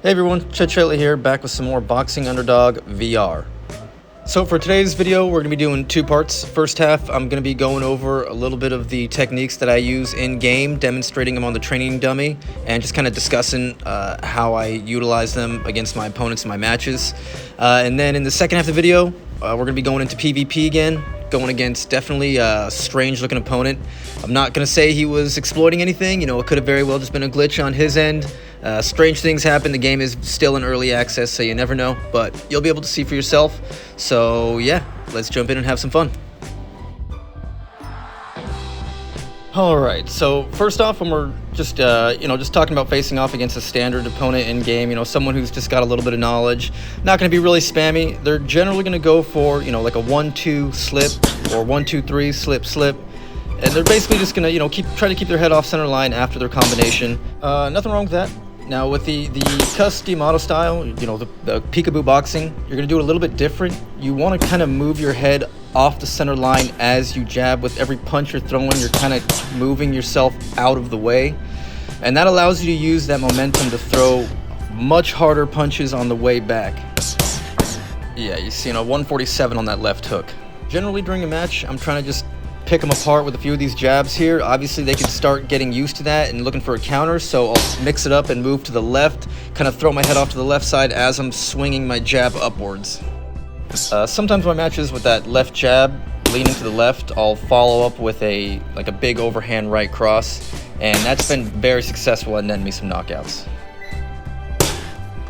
Hey everyone, Chitchilly here, back with some more Boxing Underdog VR. So for today's video, we're going to be doing two parts. First half, I'm going to be going over a little bit of the techniques that I use in-game, demonstrating them on the training dummy, and just kind of discussing how I utilize them against my opponents in my matches. And then in the second half of the video, we're going to be going into PvP again, going against definitely a strange-looking opponent. I'm not going to say he was exploiting anything. You know, it could have very well just been a glitch on his end. Strange things happen. The game is still in early access, so you never know, but you'll be able to see for yourself. So yeah, let's jump in and have some fun. Alright, so first off, when we're just talking about facing off against a standard opponent in game, you know, someone who's just got a little bit of knowledge, not going to be really spammy. They're generally going to go for, you know, like a 1-2 slip or 1-2-3 slip slip. And they're basically just going to, try to keep their head off center line after their combination. Nothing wrong with that. Now with the custom auto style, you know, the peekaboo boxing, you're going to do it a little bit different. You want to kind of move your head off the center line as you jab. With every punch you're throwing, you're kind of moving yourself out of the way. And that allows you to use that momentum to throw much harder punches on the way back. Yeah, you see, 147 on that left hook. Generally during a match, I'm trying to just pick them apart with a few of these jabs here. Obviously they can start getting used to that and looking for a counter, so I'll mix it up and move to the left, kind of throw my head off to the left side as I'm swinging my jab upwards. Sometimes my matches with that left jab leaning to the left, I'll follow up with a big overhand right cross, and that's been very successful at netting me some knockouts.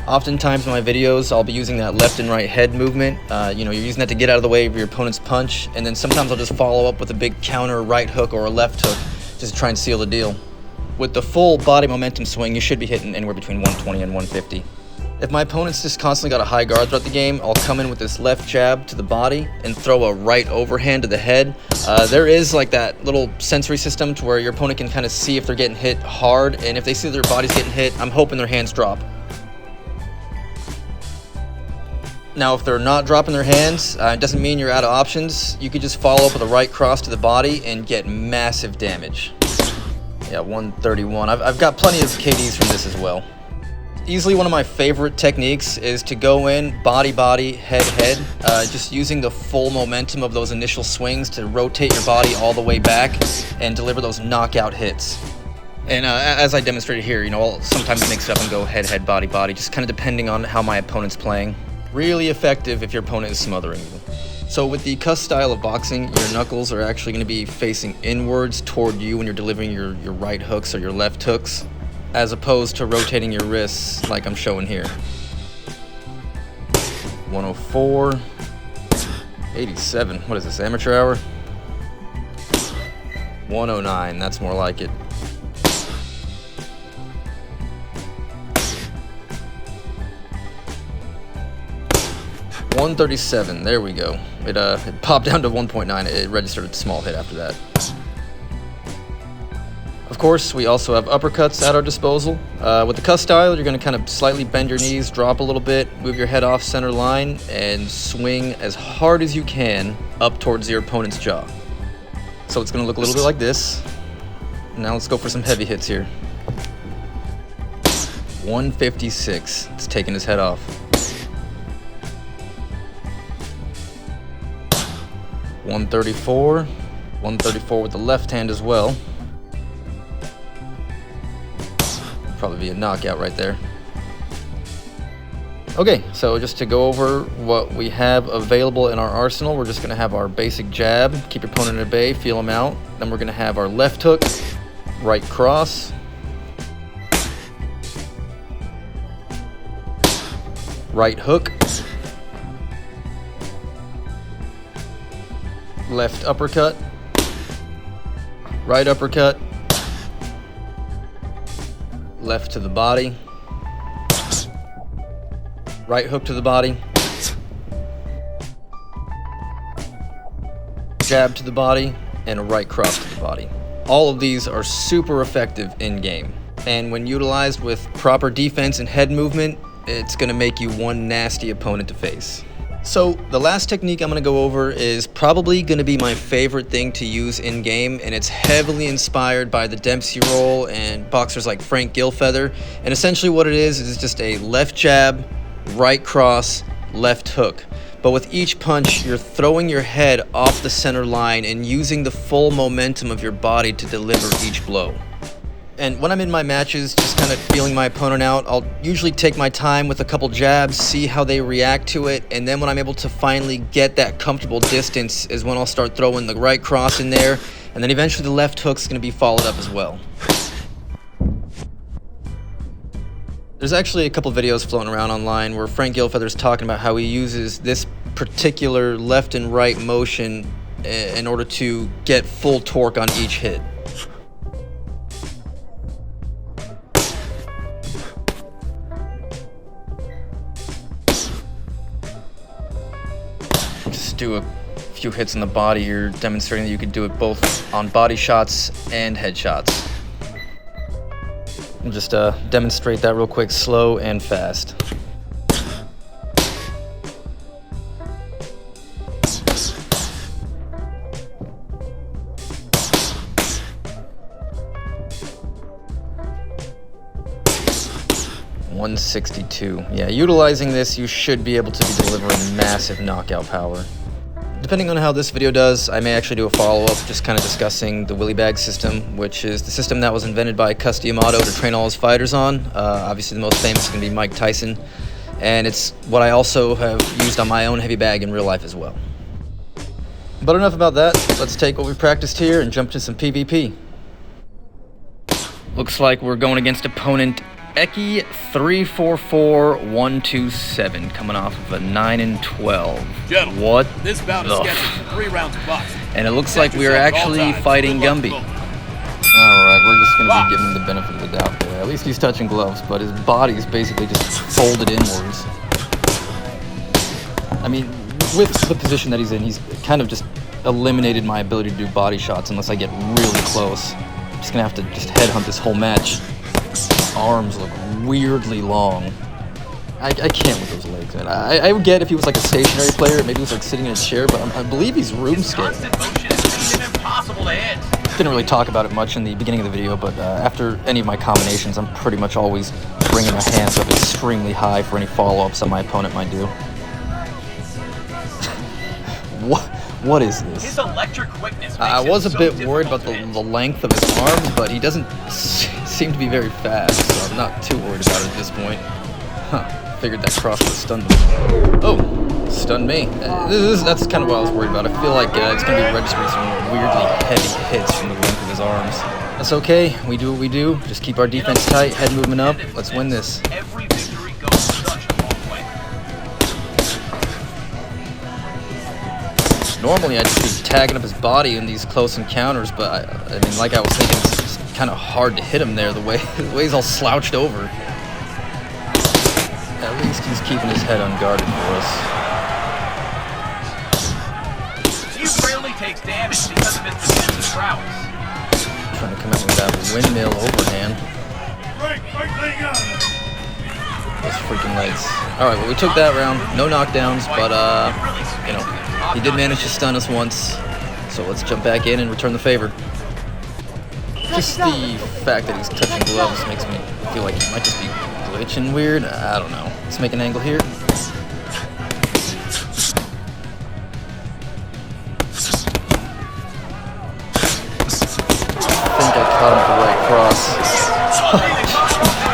Oftentimes in my videos, I'll be using that left and right head movement. You're using that to get out of the way of your opponent's punch, and then sometimes I'll just follow up with a big counter right hook or a left hook just to try and seal the deal. With the full body momentum swing, you should be hitting anywhere between 120 and 150. If my opponent's just constantly got a high guard throughout the game, I'll come in with this left jab to the body and throw a right overhand to the head. There is like that little sensory system to where your opponent can kind of see if they're getting hit hard, and if they see their body's getting hit, I'm hoping their hands drop. Now, if they're not dropping their hands, it doesn't mean you're out of options. You could just follow up with a right cross to the body and get massive damage. Yeah, 131. I've got plenty of KDs from this as well. Easily one of my favorite techniques is to go in body, head, head, just using the full momentum of those initial swings to rotate your body all the way back and deliver those knockout hits. And as I demonstrated here, I'll sometimes mix it up and go head, head, body, body, just kind of depending on how my opponent's playing. Really effective if your opponent is smothering you. So with the cuss style of boxing, your knuckles are actually going to be facing inwards toward you when you're delivering your right hooks or your left hooks, as opposed to rotating your wrists like I'm showing here. 104, 87, what is this, amateur hour? 109, that's more like it. 137, there we go. It popped down to 1.9. It registered a small hit after that. Of course, we also have uppercuts at our disposal. With the cuss style, you're going to kind of slightly bend your knees, drop a little bit, move your head off center line, and swing as hard as you can up towards your opponent's jaw. So it's going to look a little bit like this. Now let's go for some heavy hits here. 156. It's taking his head off. 134. 134 with the left hand as well. Probably be a knockout right there. Okay, so just to go over what we have available in our arsenal, we're just going to have our basic jab, keep your opponent at bay, feel him out. Then we're going to have our left hook, right cross, right hook, left uppercut, right uppercut, left to the body, right hook to the body, jab to the body, and a right cross to the body. All of these are super effective in game, and when utilized with proper defense and head movement, it's going to make you one nasty opponent to face. So the last technique I'm going to go over is probably going to be my favorite thing to use in game, and it's heavily inspired by the Dempsey roll and boxers like Frank Gilfeather. And essentially what it is just a left jab, right cross, left hook. But with each punch, you're throwing your head off the center line and using the full momentum of your body to deliver each blow. And when I'm in my matches, just kind of feeling my opponent out, I'll usually take my time with a couple jabs, see how they react to it, and then when I'm able to finally get that comfortable distance is when I'll start throwing the right cross in there, and then eventually the left hook's going to be followed up as well. There's actually a couple videos floating around online where Frank Gilfeather's talking about how he uses this particular left and right motion in order to get full torque on each hit. Just do a few hits in the body. You're demonstrating that you can do it both on body shots and head shots. I'll just demonstrate that real quick, slow and fast. .162. Yeah, utilizing this, you should be able to be delivering massive knockout power. Depending on how this video does, I may actually do a follow-up just kind of discussing the Willy Bag system, which is the system that was invented by Cus D'Amato to train all his fighters on. Obviously the most famous is going to be Mike Tyson, and it's what I also have used on my own heavy bag in real life as well. But enough about that, let's take what we practiced here and jump to some PvP. Looks like we're going against opponent Eki 344127, coming off of a 9 and 12. Gentlemen, what? This bout is scheduled for 3 rounds of boxing. And it looks like we are actually fighting Gumby. Alright, we're just going to be giving him the benefit of the doubt there. At least he's touching gloves, but his body is basically just folded inwards. I mean, with the position that he's in, he's kind of just eliminated my ability to do body shots unless I get really close. I'm just going to have to just headhunt this whole match. Arms look weirdly long. I can't with those legs, man. I would get if he was like a stationary player, maybe he was like sitting in a chair, but I believe he's room scared. Didn't really talk about it much in the beginning of the video, but after any of my combinations, I'm pretty much always bringing my hands up extremely high for any follow-ups that my opponent might do. What is this? His electric quickness I was a bit worried about the length of his arms, but he doesn't seem to be very fast, so I'm not too worried about it at this point. Huh, figured that cross would stun him. Oh, stunned me. That's kind of what I was worried about. I feel like it's going to be registering some weirdly heavy hits from the length of his arms. That's okay, we do what we do. Just keep our defense tight, head movement up. Let's win this. Every victory goes such a long way. Normally I'd just be tagging up his body in these close encounters, but I mean, like I was thinking, it's just kind of hard to hit him there, the way he's all slouched over. At least he's keeping his head unguarded for us. He rarely takes damage because of his defensive prowess. Trying to come out with that windmill overhand. Those freaking legs. Alright, well we took that round. No knockdowns, but you know, he did manage to stun us once. So let's jump back in and return the favor. Just the fact that he's touching gloves makes me feel like he might just be glitching weird. I don't know. Let's make an angle here. I think I caught him with the right cross.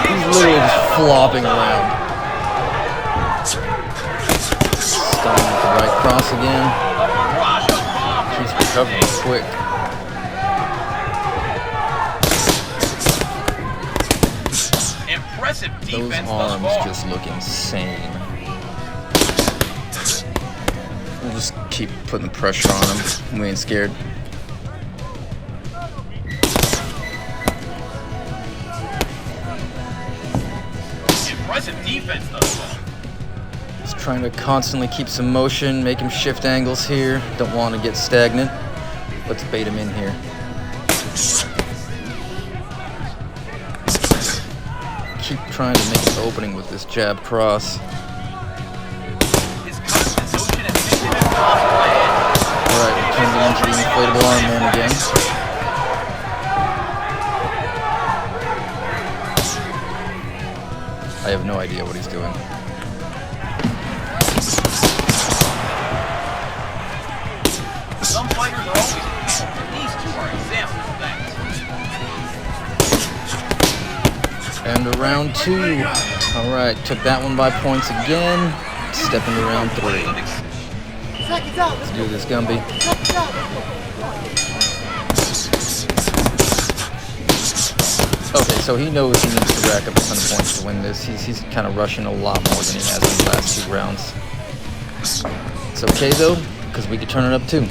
He's literally just flopping around. Stunning with the right cross again. He's recovering quick. Those arms just look insane. We'll just keep putting the pressure on him. We ain't scared. Impressive defense thus far. Just trying to constantly keep some motion, make him shift angles here. Don't want to get stagnant. Let's bait him in here. Keep trying to make an opening with this jab cross. His constant the inflatable arm man again. I have no idea what he's doing. Some fighters are always and these two are examples of that. And to round 2. Alright, took that one by points again. Step into round 3. Let's do this, Gumby. Okay, so he knows he needs to rack up a ton of points to win this. He's kind of rushing a lot more than he has in the last 2 rounds. It's okay though, because we could turn it up too.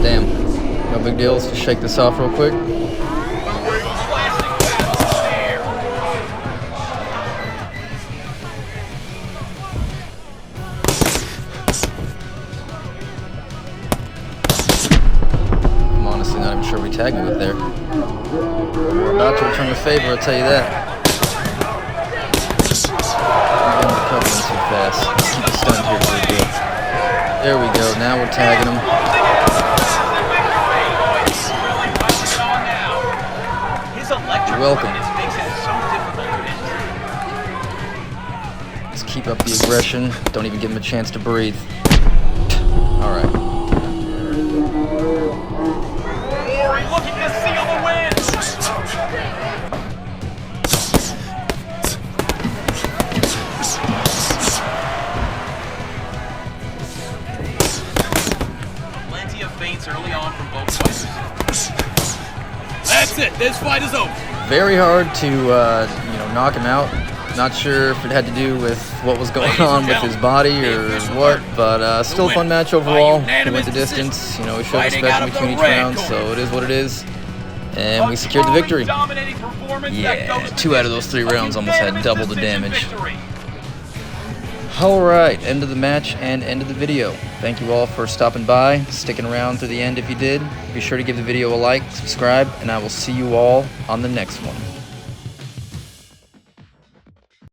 Damn. No big deal. Let's just shake this off real quick. I'm honestly not even sure we tagged me with there. We're about to return the favor, I'll tell you that. I'm getting the cover in too fast. Let's keep it stunned here for a bit. There we go. Now we're tagging him. You're welcome. Let's keep up the aggression. Don't even give him a chance to breathe. Alright. Rory looking to seal the win. Plenty of feints early on from both fighters. That's it. This fight is over. Very hard to, knock him out. Not sure if it had to do with what was going on with his body or what, but still a fun match overall. He went the distance. He showed respect in between each round, so it is what it is. And we secured the victory. Yeah, 2 out of those 3 rounds almost had double the damage. Alright, end of the match and end of the video. Thank you all for stopping by, sticking around through the end if you did. Be sure to give the video a like, subscribe, and I will see you all on the next one.